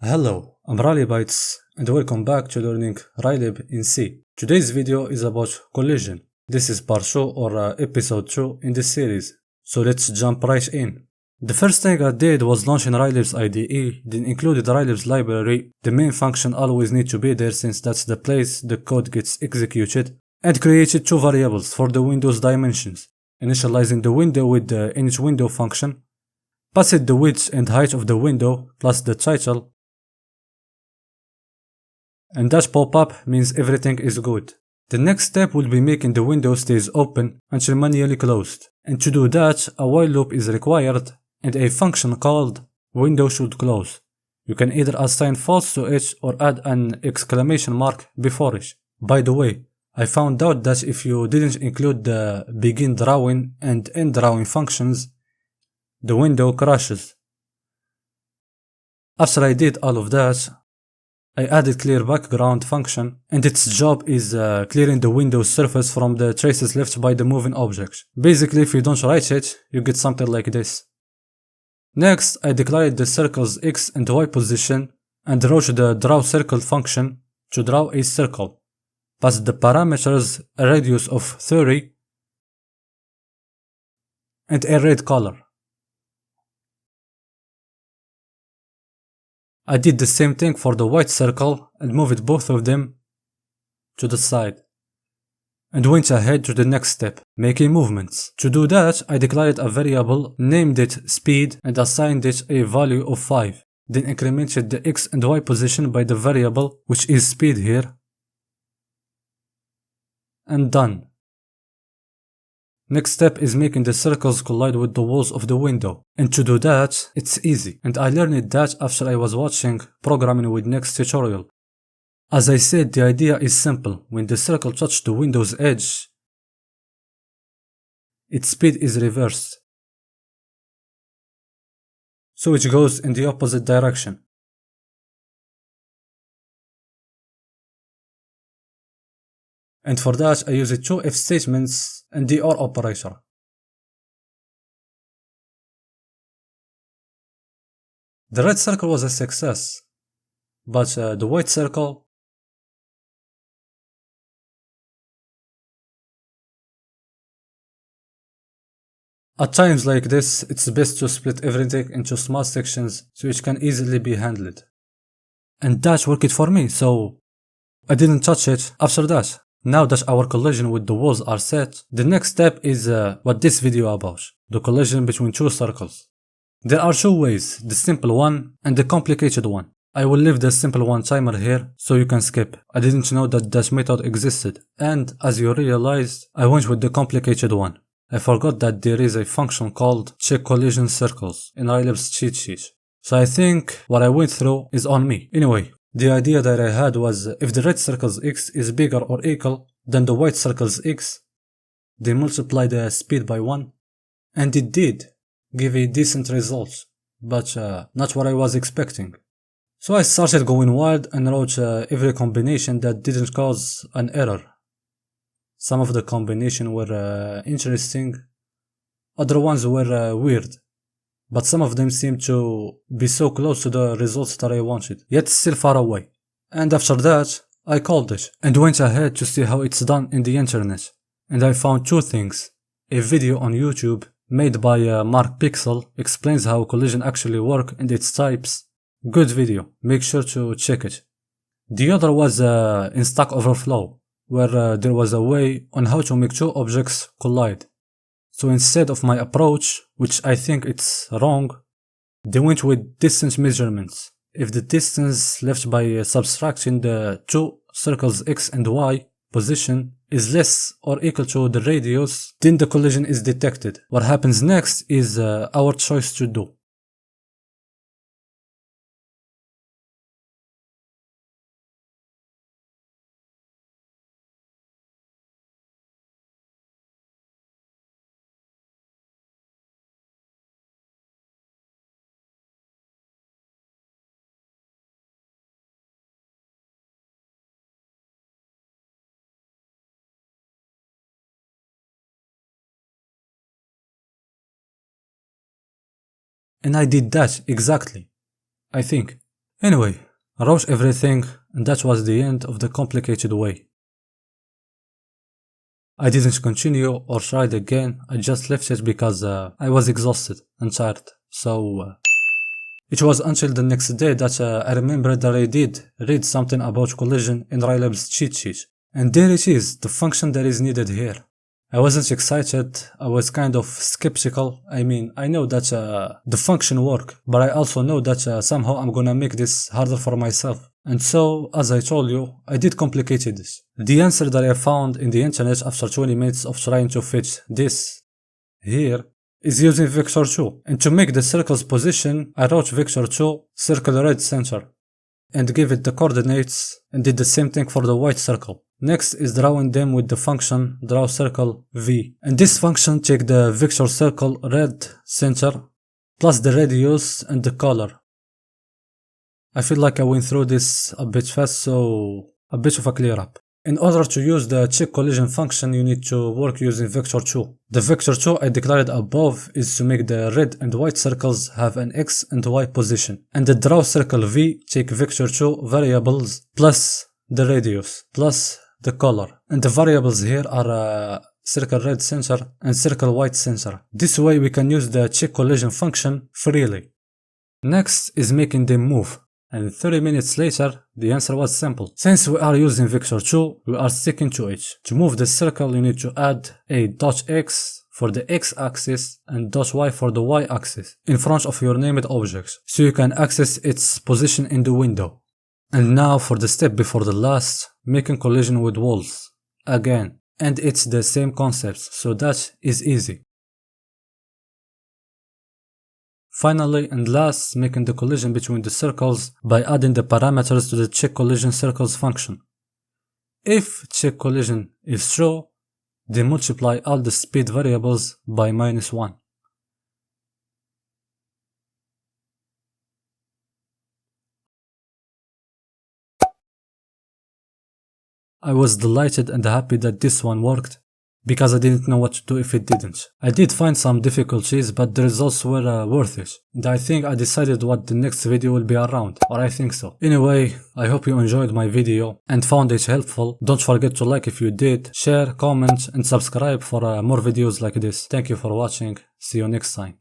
Hello, I'm Raylib and welcome back to learning Raylib in C. Today's video is about collision. This is part 2 or episode 2 in this series, so let's jump right in. The first thing I did was launching Raylib's IDE, then included Raylib's library. The main function always needs to be there since that's the place the code gets executed, and created two variables for the window's dimensions, initializing the window with the initWindow function, passed the width and height of the window plus the title, and that pop-up means everything is good. The next step will be making the window stays open until manually closed, and to do that a while loop is required and a function called window should close. You can either assign false to it or add an exclamation mark before it. By the way, I found out that if you didn't include the begin drawing and end drawing functions, the window crashes. After I did all of that, I added clear background function, and its job is clearing the window's surface from the traces left by the moving object. Basically, if you don't write it, you get something like this. Next, I declared the circle's x and y position and wrote the drawCircle function to draw a circle. Passed the parameters a radius of 30 and a red color. I did the same thing for the white circle and moved both of them to the side, and went ahead to the next step, making movements. To do that, I declared a variable, named it speed, and assigned it a value of 5. Then incremented the x and y position by the variable, which is speed here, and done. Next step is making the circles collide with the walls of the window, and to do that, it's easy, and I learned that after I was watching Programming with Next tutorial. As I said, the idea is simple. When the circle touches the window's edge, its speed is reversed, so it goes in the opposite direction. And for that I used two if statements and the OR operator. The red circle was a success, but the white circle, at times like this, it's best to split everything into small sections so it can easily be handled. And that worked for me, so I didn't touch it after that. Now that our collision with the walls are set, the next step is what this video about, the collision between two circles. There are two ways, the simple one and the complicated one. I will leave the simple one timer here so you can skip. I didn't know that method existed, and as you realized, I went with the complicated one. I forgot that there is a function called CheckCollisionCircles in Raylib's cheat sheet, so I think what I went through is on me. Anyway, the idea that I had was if the red circle's x is bigger or equal than the white circle's x, they multiply the speed by 1, and it did give a decent result, but not what I was expecting. So I started going wild and wrote every combination that didn't cause an error. Some of the combinations were interesting, other ones were weird, but some of them seem to be so close to the results that I wanted, yet still far away. And after that, I called it, and went ahead to see how it's done in the internet. And I found two things. A video on YouTube, made by MacroPixel, explains how collision actually work and its types. Good video, make sure to check it. The other was in Stack Overflow, where there was a way on how to make two objects collide. So instead of my approach, which I think it's wrong, they went with distance measurements. If the distance left by subtracting the two circles x and y position is less or equal to the radius, then the collision is detected. What happens next is our choice to do. And I did that exactly, I think. Anyway, I wrote everything, and that was the end of the complicated way. I didn't continue or try it again, I just left it because I was exhausted and tired, so it was until the next day that I remembered that I did read something about collision in Raylib's cheat sheet. And there it is, the function that is needed here. I wasn't excited, I was kind of skeptical. I mean, I know that the function works, but I also know that somehow I'm gonna make this harder for myself. And so, as I told you, I did complicate this. The answer that I found in the internet after 20 minutes of trying to fit this here is using vector 2. And to make the circle's position, I wrote vector 2 circle red center and gave it the coordinates and did the same thing for the white circle. Next is drawing them with the function draw circle v. And this function takes the vector circle red center plus the radius and the color. I feel like I went through this a bit fast, so a bit of a clear up. In order to use the check collision function, you need to work using vector 2. The vector 2 I declared above is to make the red and white circles have an x and y position. And the draw circle v take vector 2 variables plus the radius plus the color. And the variables here are circle red center and circle white center. This way we can use the check collision function freely. Next is making them move. And 30 minutes later, the answer was simple. Since we are using vector 2, we are sticking to it. To move the circle, you need to add a dot x for the x-axis and dot y for the y-axis in front of your named object, so you can access its position in the window. And now for the step before the last, making collision with walls. Again, and it's the same concept, so that is easy. Finally and last, making the collision between the circles by adding the parameters to the CheckCollisionCircles function. If CheckCollision is true, then multiply all the speed variables by -1. I was delighted and happy that this one worked, because I didn't know what to do if it didn't. I did find some difficulties, but the results were worth it. And I think I decided what the next video will be around, or I think so. Anyway, I hope you enjoyed my video and found it helpful. Don't forget to like if you did, share, comment and subscribe for more videos like this. Thank you for watching. See you next time.